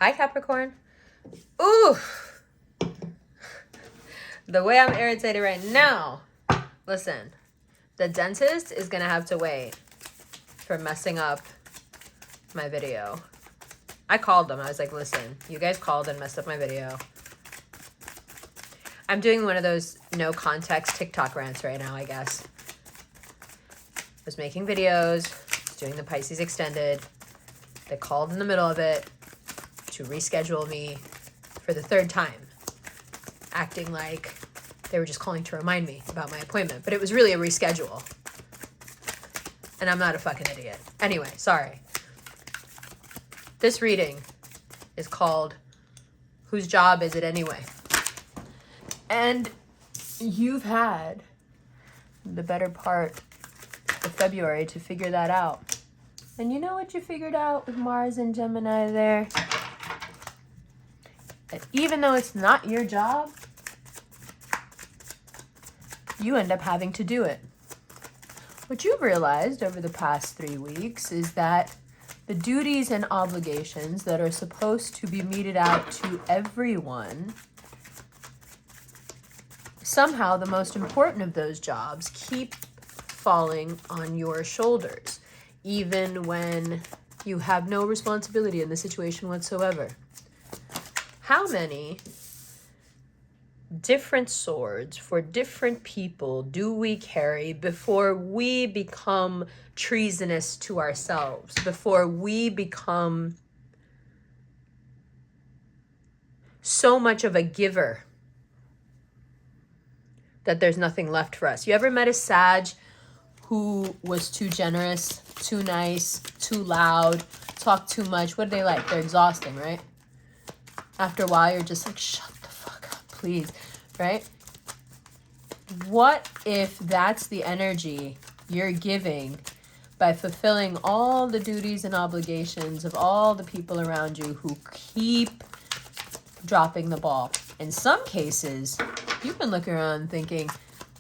Hi, Capricorn. Ooh. The way I'm irritated right now. Listen, the dentist is going to have to wait for messing up my video. I called them. I was like, listen, you guys called and messed up my video. I'm doing one of those no context TikTok rants right now, I guess. Was making videos, doing the Pisces Extended. They called in the middle of it to reschedule me for the third time, acting like they were just calling to remind me about my appointment, but it was really a reschedule. And I'm not a fucking idiot. Anyway, sorry. This reading is called Whose Job Is It Anyway? And you've had the better part of February to figure that out. And you know what you figured out with Mars and Gemini there? That even though it's not your job, you end up having to do it. What you've realized over the past 3 weeks is that the duties and obligations that are supposed to be meted out to everyone, somehow the most important of those jobs keep falling on your shoulders, even when you have no responsibility in the situation whatsoever. How many different swords for different people do we carry before we become treasonous to ourselves, before we become so much of a giver that there's nothing left for us? You ever met a Sag who was too generous, too nice, too loud, talked too much? What are they like? They're exhausting, right? After a while, you're just like, shut the fuck up, please, right? What if that's the energy you're giving by fulfilling all the duties and obligations of all the people around you who keep dropping the ball? In some cases, you've been looking around thinking,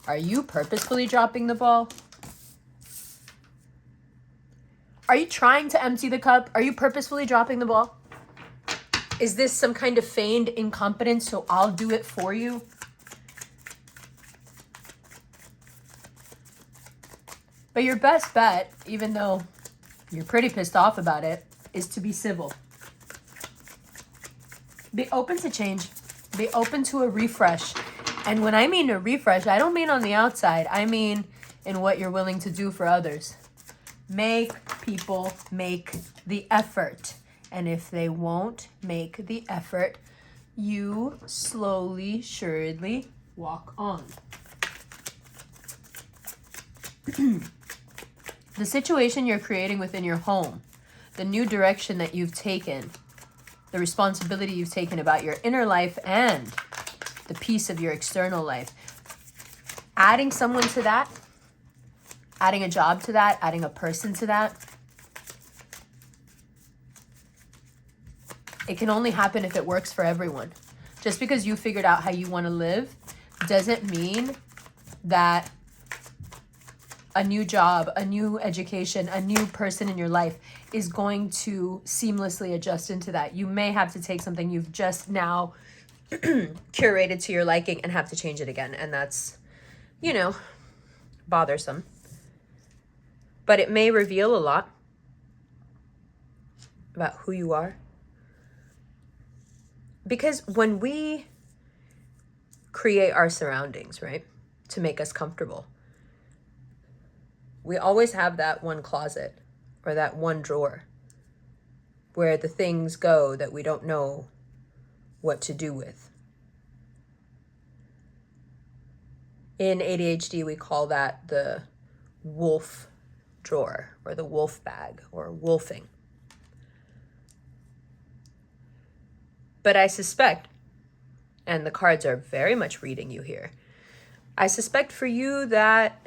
are you purposefully dropping the ball? Are you trying to empty the cup? Are you purposefully dropping the ball? Is this some kind of feigned incompetence, so I'll do it for you? But your best bet, even though you're pretty pissed off about it, is to be civil. Be open to change. Be open to a refresh. And when I mean a refresh, I don't mean on the outside. I mean in what you're willing to do for others. Make people make the effort. And if they won't make the effort, you slowly, surely walk on. The situation you're creating within your home, the new direction that you've taken, the responsibility you've taken about your inner life and the piece of your external life. Adding someone to that, adding a job to that, adding a person to that, it can only happen if it works for everyone. Just because you figured out how you want to live doesn't mean that a new job, a new education, a new person in your life is going to seamlessly adjust into that. You may have to take something you've just now curated to your liking and have to change it again. And that's, bothersome. But it may reveal a lot about who you are. Because when we create our surroundings, right, to make us comfortable, we always have that one closet or that one drawer where the things go that we don't know what to do with. In ADHD, we call that the wolf drawer or the wolf bag or wolfing. But I suspect, and the cards are very much reading you here, I suspect for you that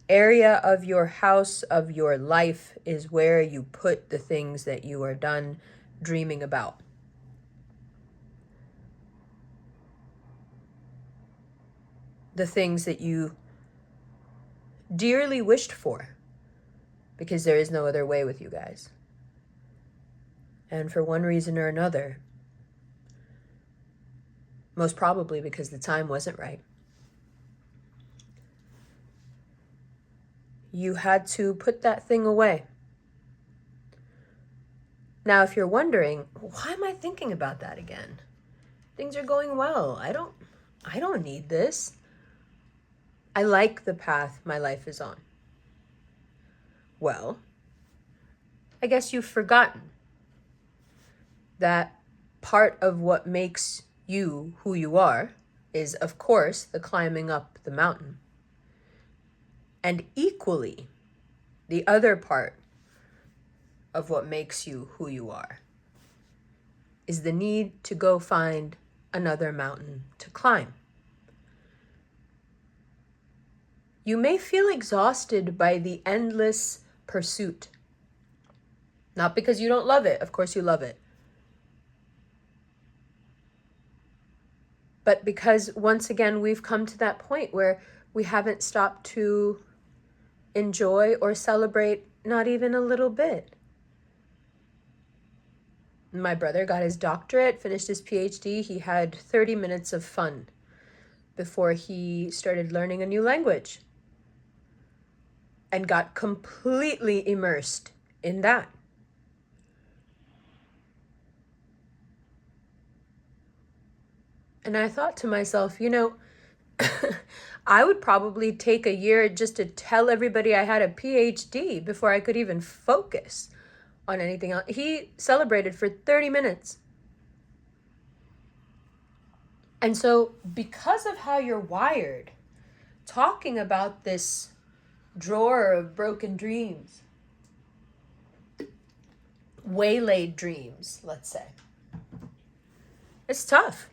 area of your house, of your life, is where you put the things that you are done dreaming about. The things that you dearly wished for, because there is no other way with you guys. And for one reason or another, most probably because the time wasn't right, you had to put that thing away. Now, if you're wondering, why am I thinking about that again? Things are going well. I don't need this. I like the path my life is on. Well, I guess you've forgotten that part of what makes you who you are is, of course, the climbing up the mountain. And equally, the other part of what makes you who you are is the need to go find another mountain to climb. You may feel exhausted by the endless pursuit. Not because you don't love it. Of course you love it. But because, once again, we've come to that point where we haven't stopped to enjoy or celebrate, not even a little bit. My brother got his doctorate, finished his PhD. He had 30 minutes of fun before he started learning a new language and got completely immersed in that. And I thought to myself, I would probably take a year just to tell everybody I had a PhD before I could even focus on anything else. He celebrated for 30 minutes. And so, because of how you're wired, talking about this drawer of broken dreams, waylaid dreams, let's say, it's tough.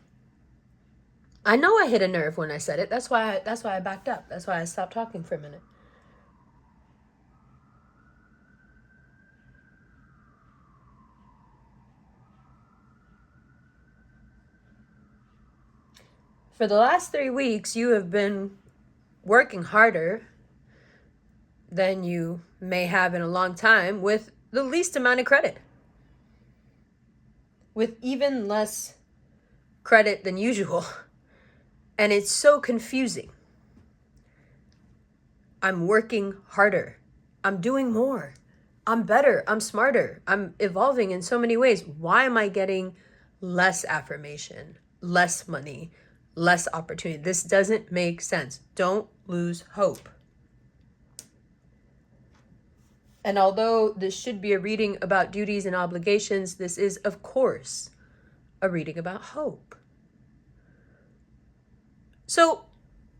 I know I hit a nerve when I said it. That's why I backed up. That's why I stopped talking for a minute. For the last 3 weeks, you have been working harder than you may have in a long time with the least amount of credit. With even less credit than usual. And it's so confusing. I'm working harder. I'm doing more. I'm better. I'm smarter. I'm evolving in so many ways. Why am I getting less affirmation, less money, less opportunity? This doesn't make sense. Don't lose hope. And although this should be a reading about duties and obligations, this is, of course, a reading about hope. So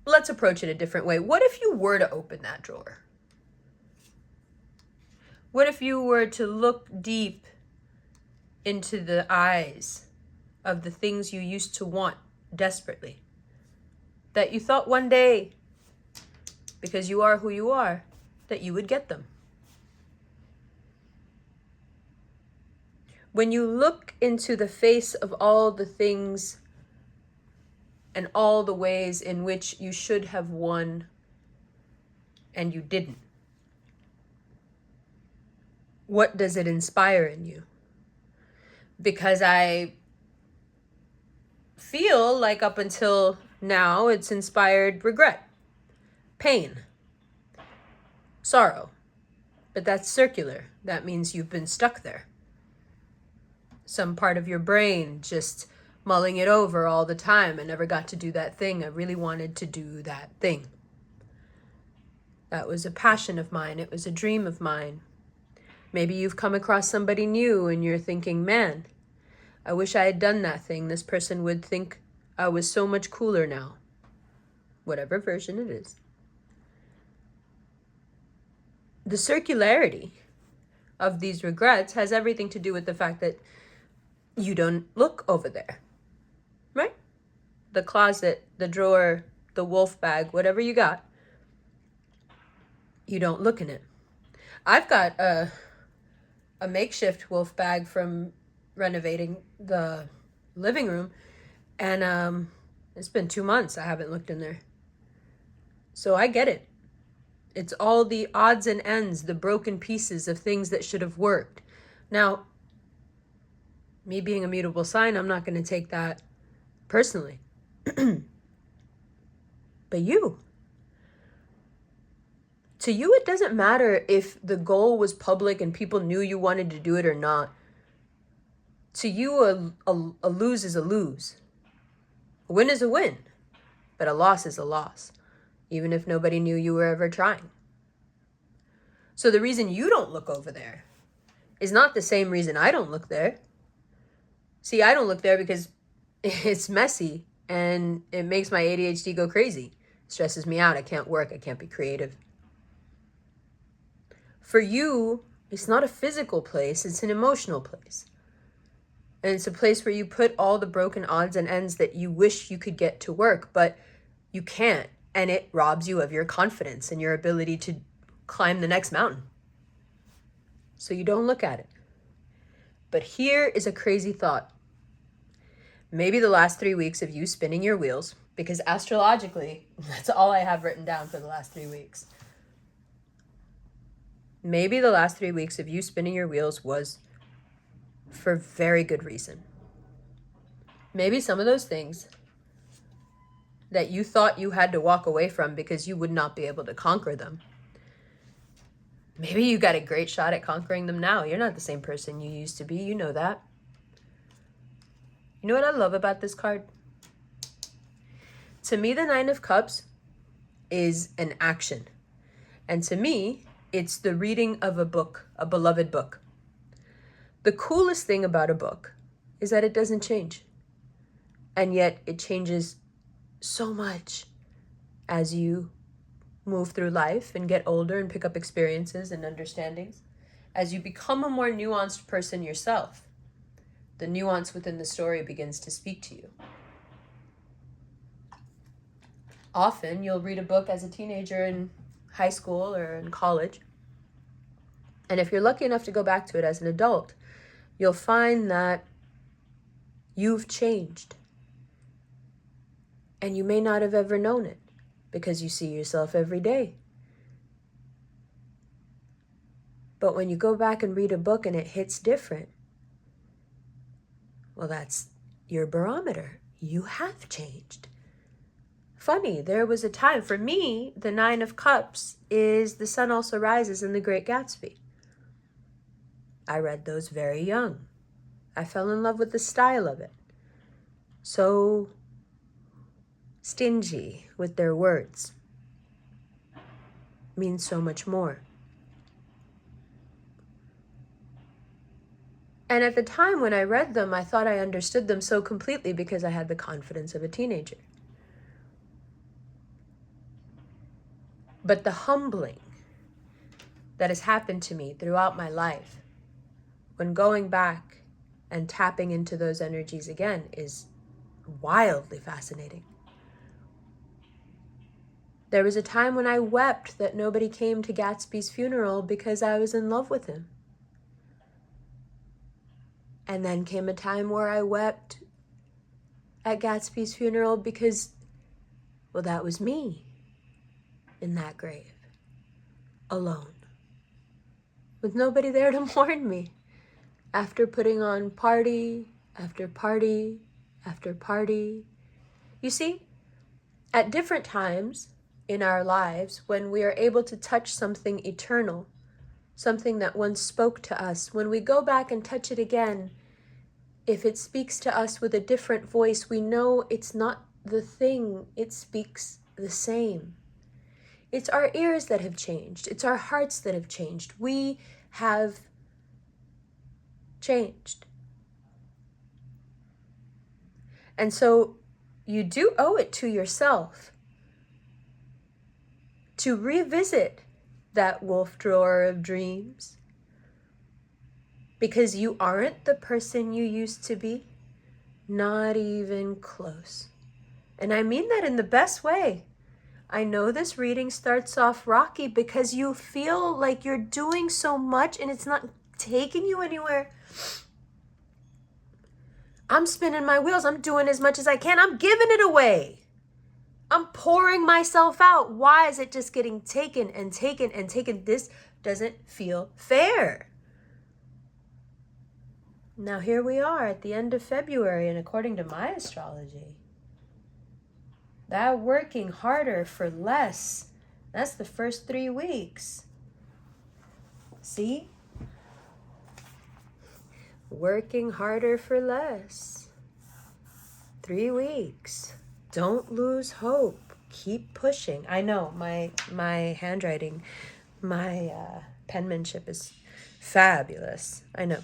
let's approach it a different way. What if you were to open that drawer? What if you were to look deep into the eyes of the things you used to want desperately? That you thought one day, because you are who you are, that you would get them. When you look into the face of all the things and all the ways in which you should have won and you didn't, what does it inspire in you? Because I feel like up until now it's inspired regret, pain, sorrow. But that's circular. That means you've been stuck there. Some part of your brain just mulling it over all the time and never got to do that thing. I really wanted to do that thing. That was a passion of mine. It was a dream of mine. Maybe you've come across somebody new and you're thinking, man, I wish I had done that thing. This person would think I was so much cooler now. Whatever version it is. The circularity of these regrets has everything to do with the fact that you don't look over there, right? The closet, the drawer, the wolf bag, whatever you got, you don't look in it. I've got a makeshift wolf bag from renovating the living room, and it's been 2 months I haven't looked in there. So I get it. It's all the odds and ends, the broken pieces of things that should have worked. Now, Me being a mutable sign, I'm not going to take that personally. But you. To you, it doesn't matter if the goal was public and people knew you wanted to do it or not. To you, a lose is a lose. A win is a win. But a loss is a loss, even if nobody knew you were ever trying. So the reason you don't look over there is not the same reason I don't look there. See, I don't look there because it's messy and it makes my ADHD go crazy. It stresses me out. I can't work. I can't be creative. For you, it's not a physical place. It's an emotional place. And it's a place where you put all the broken odds and ends that you wish you could get to work, but you can't. And it robs you of your confidence and your ability to climb the next mountain. So you don't look at it. But here is a crazy thought. Maybe the last 3 weeks of you spinning your wheels, because astrologically, that's all I have written down for the last 3 weeks. Maybe the last 3 weeks of you spinning your wheels was for very good reason. Maybe some of those things that you thought you had to walk away from because you would not be able to conquer them. Maybe you got a great shot at conquering them now. You're not the same person you used to be. You know that. You know what I love about this card? To me, the Nine of Cups is an action. And to me, it's the reading of a book, a beloved book. The coolest thing about a book is that it doesn't change. And yet it changes so much as you move through life and get older and pick up experiences and understandings. As you become a more nuanced person yourself, the nuance within the story begins to speak to you. Often you'll read a book as a teenager in high school or in college. And if you're lucky enough to go back to it as an adult, you'll find that you've changed. And you may not have ever known it because you see yourself every day. But when you go back and read a book and it hits different, well, that's your barometer. You have changed. Funny, there was a time, for me, the Nine of Cups is The Sun Also Rises in The Great Gatsby. I read those very young. I fell in love with the style of it. So stingy with their words. Means so much more. And at the time when I read them, I thought I understood them so completely because I had the confidence of a teenager. But the humbling that has happened to me throughout my life, when going back and tapping into those energies again, is wildly fascinating. There was a time when I wept that nobody came to Gatsby's funeral because I was in love with him. And then came a time where I wept at Gatsby's funeral because, well, that was me in that grave, alone, with nobody there to mourn me. After putting on party after party after party. You see, at different times in our lives, when we are able to touch something eternal, something that once spoke to us, when we go back and touch it again, if it speaks to us with a different voice, we know it's not the thing, it speaks the same. It's our ears that have changed. It's our hearts that have changed. We have changed. And so you do owe it to yourself to revisit that wolf drawer of dreams, because you aren't the person you used to be, not even close. And I mean that in the best way. I know this reading starts off rocky because you feel like you're doing so much and it's not taking you anywhere. I'm spinning my wheels. I'm doing as much as I can. I'm giving it away. I'm pouring myself out. Why is it just getting taken and taken and taken? This doesn't feel fair. Now here we are at the end of February, and according to my astrology, that working harder for less, that's the first 3 weeks. See? Working harder for less. 3 weeks. Don't lose hope. Keep pushing. I know my handwriting, my penmanship is fabulous. I know.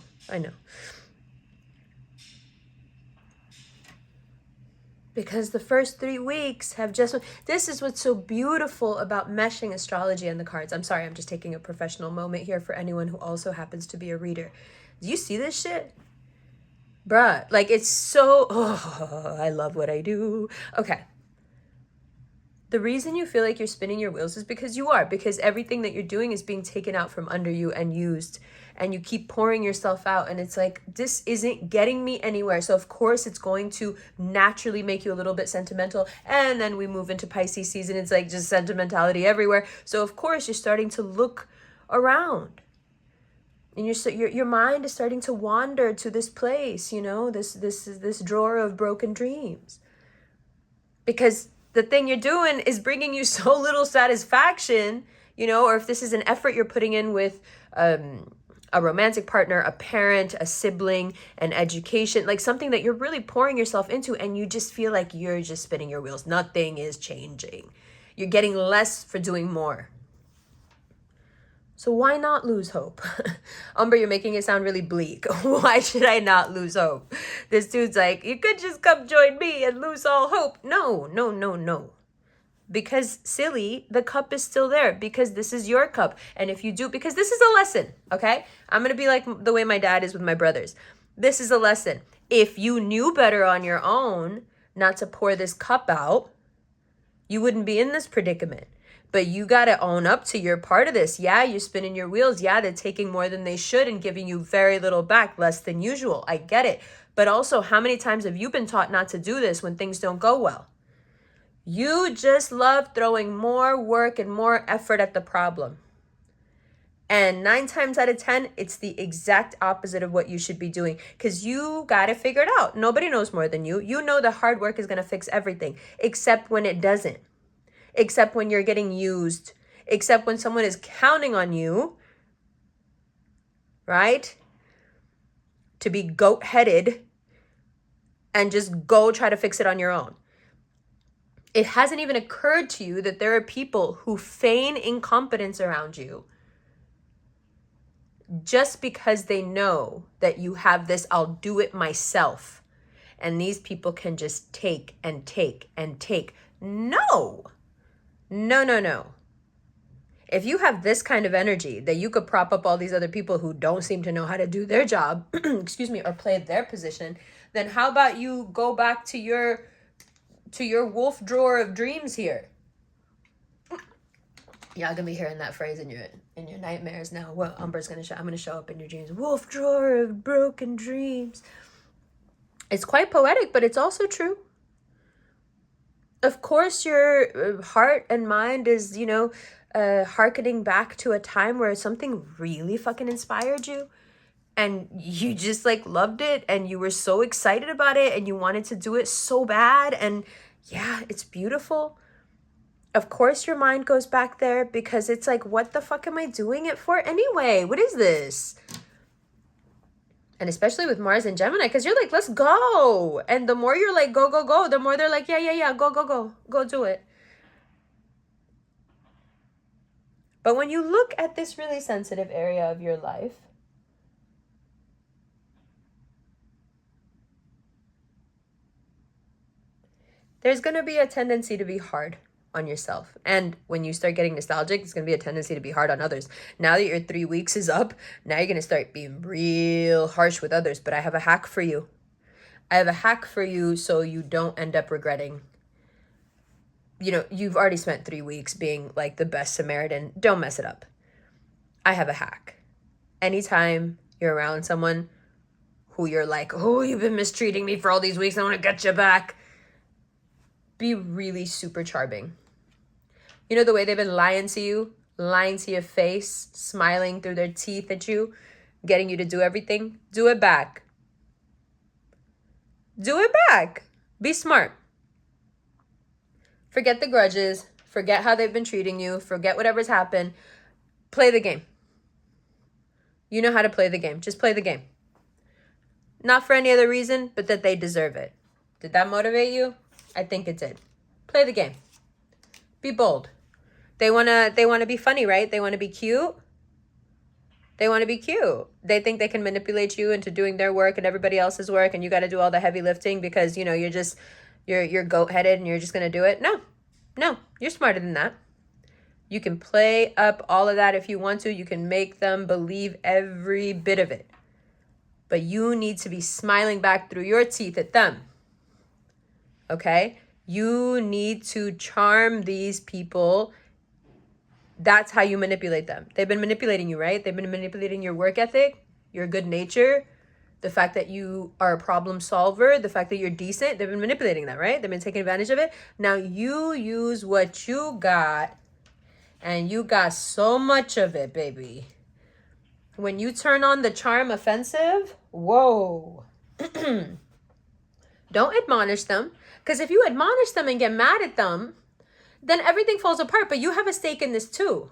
Because the first 3 weeks have just... This is what's so beautiful about meshing astrology and the cards. I'm sorry, I'm just taking a professional moment here for anyone who also happens to be a reader. Do you see this shit? Bruh, like it's so... Oh, I love what I do. Okay. The reason you feel like you're spinning your wheels is because you are. Because everything that you're doing is being taken out from under you and used. And you keep pouring yourself out. And it's like, this isn't getting me anywhere. So of course it's going to naturally make you a little bit sentimental. And then we move into Pisces season. It's like just sentimentality everywhere. So of course you're starting to look around. And your mind is starting to wander to this place, you know, this drawer of broken dreams. Because the thing you're doing is bringing you so little satisfaction, you know, or if this is an effort you're putting in with a romantic partner, a parent, a sibling, an education, like something that you're really pouring yourself into, and you just feel like you're just spinning your wheels. Nothing is changing. You're getting less for doing more. So why not lose hope? Umber, you're making it sound really bleak. Why should I not lose hope? This dude's like, you could just come join me and lose all hope. No. Because silly, the cup is still there. Because this is your cup. And if you do, because this is a lesson, okay? I'm going to be like the way my dad is with my brothers. This is a lesson. If you knew better on your own not to pour this cup out, you wouldn't be in this predicament. But you got to own up to your part of this. Yeah, you're spinning your wheels. Yeah, they're taking more than they should and giving you very little back, less than usual. I get it. But also, how many times have you been taught not to do this when things don't go well? You just love throwing more work and more effort at the problem. And 9 times out of 10, it's the exact opposite of what you should be doing, because you got it figured out. Nobody knows more than you. You know the hard work is going to fix everything, except when it doesn't. Except when you're getting used, except when someone is counting on you, right? To be goat-headed and just go try to fix it on your own. It hasn't even occurred to you that there are people who feign incompetence around you just because they know that you have this, I'll do it myself. And these people can just take and take and take. No. If you have this kind of energy that you could prop up all these other people who don't seem to know how to do their job, excuse me, or play their position, then how about you go back to your wolf drawer of dreams here? Y'all gonna be hearing that phrase in your nightmares now. Well, Umber's I'm gonna show up in your dreams. Wolf drawer of broken dreams. It's quite poetic, but it's also true. Of course, your heart and mind is, hearkening back to a time where something really fucking inspired you. And you just like loved it. And you were so excited about it. And you wanted to do it so bad. And yeah, it's beautiful. Of course, your mind goes back there because it's like, what the fuck am I doing it for anyway? What is this? And especially with Mars and Gemini, because you're like, let's go. And the more you're like, go, the more they're like, yeah, go do it. But when you look at this really sensitive area of your life, there's going to be a tendency to be hard on yourself. And when you start getting nostalgic, it's going to be a tendency to be hard on others. Now that your 3 weeks is up, now you're going to start being real harsh with others. But I have a hack for you. So you don't end up regretting. You've already spent 3 weeks being like the best Samaritan. Don't mess it up. I have a hack. Anytime you're around someone who you're like, oh, you've been mistreating me for all these weeks, I want to get you back. Be really super charming. You know the way they've been lying to your face, smiling through their teeth at you, getting you to do everything? Do it back. Do it back. Be smart. Forget the grudges. Forget how they've been treating you. Forget whatever's happened. Play the game. You know how to play the game. Just play the game. Not for any other reason, but that they deserve it. Did that motivate you? I think it did. Play the game. Be bold. They wanna be funny, right? They wanna be cute. They want to be cute. They think they can manipulate you into doing their work and everybody else's work, and you got to do all the heavy lifting because, you know, you're goat-headed and you're just going to do it. No, you're smarter than that. You can play up all of that if you want to. You can make them believe every bit of it. But you need to be smiling back through your teeth at them. Okay? You need to charm these people. That's how you manipulate them. They've been manipulating you, right? They've been manipulating your work ethic, your good nature, the fact that you are a problem solver, the fact that you're decent. They've been manipulating that, right? They've been taking advantage of it. Now you use what you got, and you got so much of it, baby. When you turn on the charm offensive, whoa. Don't admonish them. Because if you admonish them and get mad at them, then everything falls apart. But you have a stake in this too.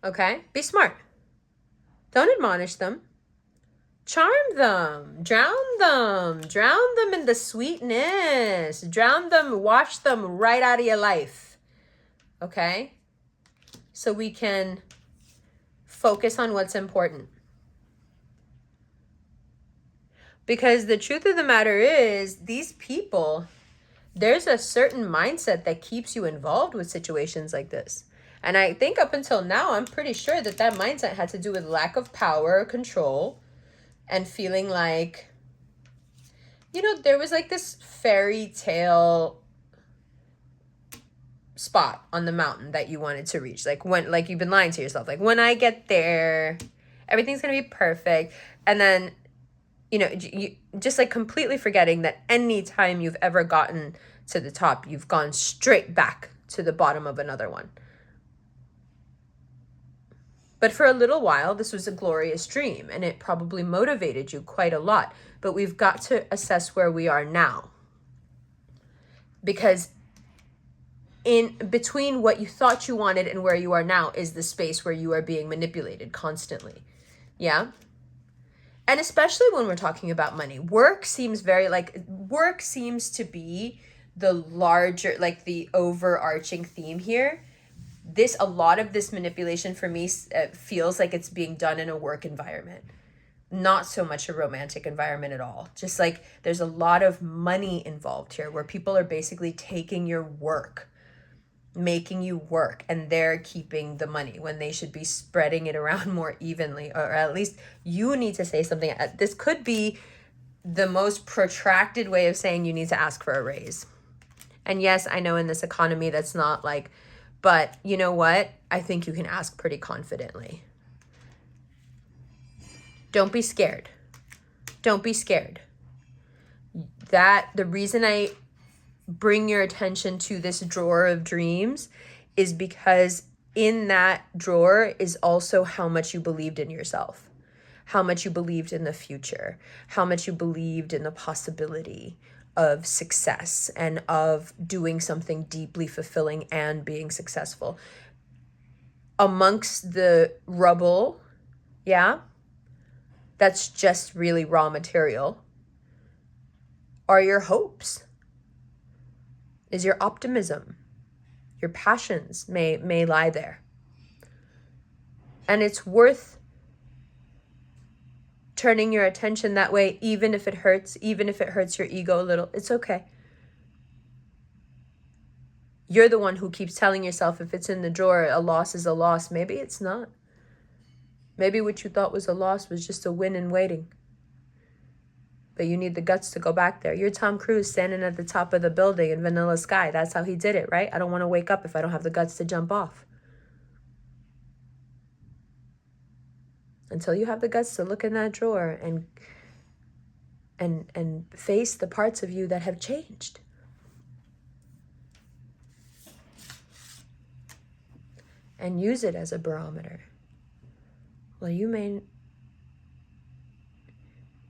Okay? Be smart. Don't admonish them. Charm them. Drown them. Drown them in the sweetness. Drown them. Wash them right out of your life. Okay? So we can focus on what's important. Because the truth of the matter is, these people, there's a certain mindset that keeps you involved with situations like this. And I think up until now, I'm pretty sure that mindset had to do with lack of power, control, and feeling like, you know, there was like this fairy tale spot on the mountain that you wanted to reach. Like you've been lying to yourself. Like, when I get there, everything's going to be perfect. And then, you know, you just like completely forgetting that any time you've ever gotten to the top, you've gone straight back to the bottom of another one. But for a little while, this was a glorious dream, and it probably motivated you quite a lot. But we've got to assess where we are now. Because in between what you thought you wanted and where you are now is the space where you are being manipulated constantly. Yeah? And especially when we're talking about money, work seems to be the larger, like the overarching theme here. A lot of this manipulation for me feels like it's being done in a work environment, not so much a romantic environment at all. Just like there's a lot of money involved here where people are basically taking your work, making you work, and they're keeping the money when they should be spreading it around more evenly, or at least you need to say something. This could be the most protracted way of saying you need to ask for a raise. And yes, I know in this economy that's not like, but you know what? I think you can ask pretty confidently. Don't be scared. Don't be scared. The reason I bring your attention to this drawer of dreams is because in that drawer is also how much you believed in yourself, how much you believed in the future, how much you believed in the possibility of success and of doing something deeply fulfilling and being successful. Amongst the rubble, yeah, that's just really raw material, are your hopes, is your optimism, your passions may lie there. And it's worth turning your attention that way, even if it hurts your ego a little. It's okay. You're the one who keeps telling yourself if it's in the drawer, a loss is a loss. Maybe it's not. Maybe what you thought was a loss was just a win in waiting. But you need the guts to go back there. You're Tom Cruise standing at the top of the building in Vanilla Sky. That's how he did it, right? I don't want to wake up if I don't have the guts to jump off. Until you have the guts to look in that drawer and face the parts of you that have changed. And use it as a barometer. Well, you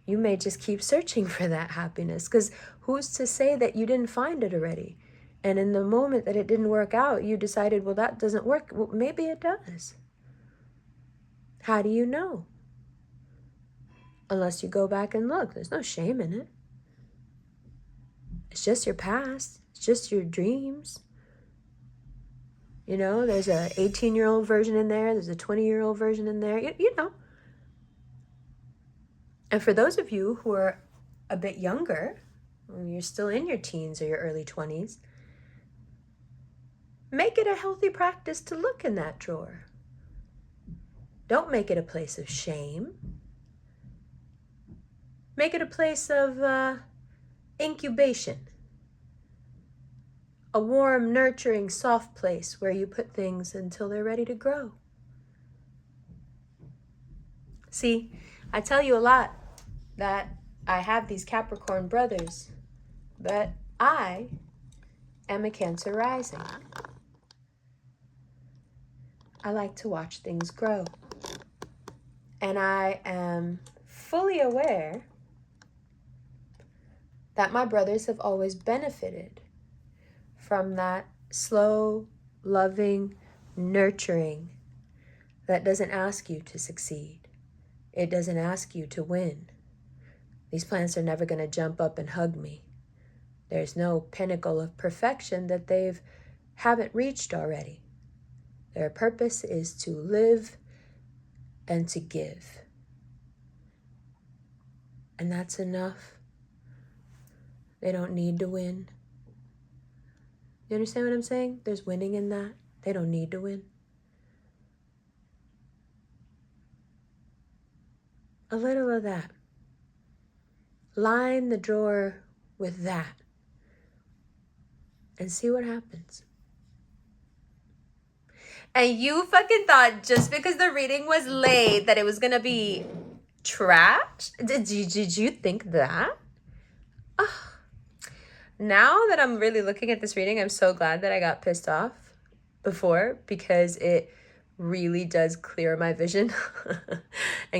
You may just keep searching for that happiness, because who's to say that you didn't find it already? And in the moment that it didn't work out, you decided, well, that doesn't work. Well, maybe it does. How do you know? Unless you go back and look. There's no shame in it. It's just your past. It's just your dreams. You know, there's a 18-year-old version in there. There's a 20-year-old version in there. You know. And for those of you who are a bit younger, when you're still in your teens or your early 20s, make it a healthy practice to look in that drawer. Don't make it a place of shame. Make it a place of incubation. A warm, nurturing, soft place where you put things until they're ready to grow. See, I tell you a lot that I have these Capricorn brothers, but I am a Cancer rising. I like to watch things grow. And I am fully aware that my brothers have always benefited from that slow, loving, nurturing that doesn't ask you to succeed. It doesn't ask you to win. These plants are never going to jump up and hug me. There's no pinnacle of perfection that they haven't reached already. Their purpose is to live and to give. And that's enough. They don't need to win. You understand what I'm saying? There's winning in that. They don't need to win. A little of that. Line the drawer with that. And see what happens. And you fucking thought just because the reading was late that it was going to be trash? Did you think that? Ugh. Now that I'm really looking at this reading, I'm so glad that I got pissed off before, because it really does clear my vision and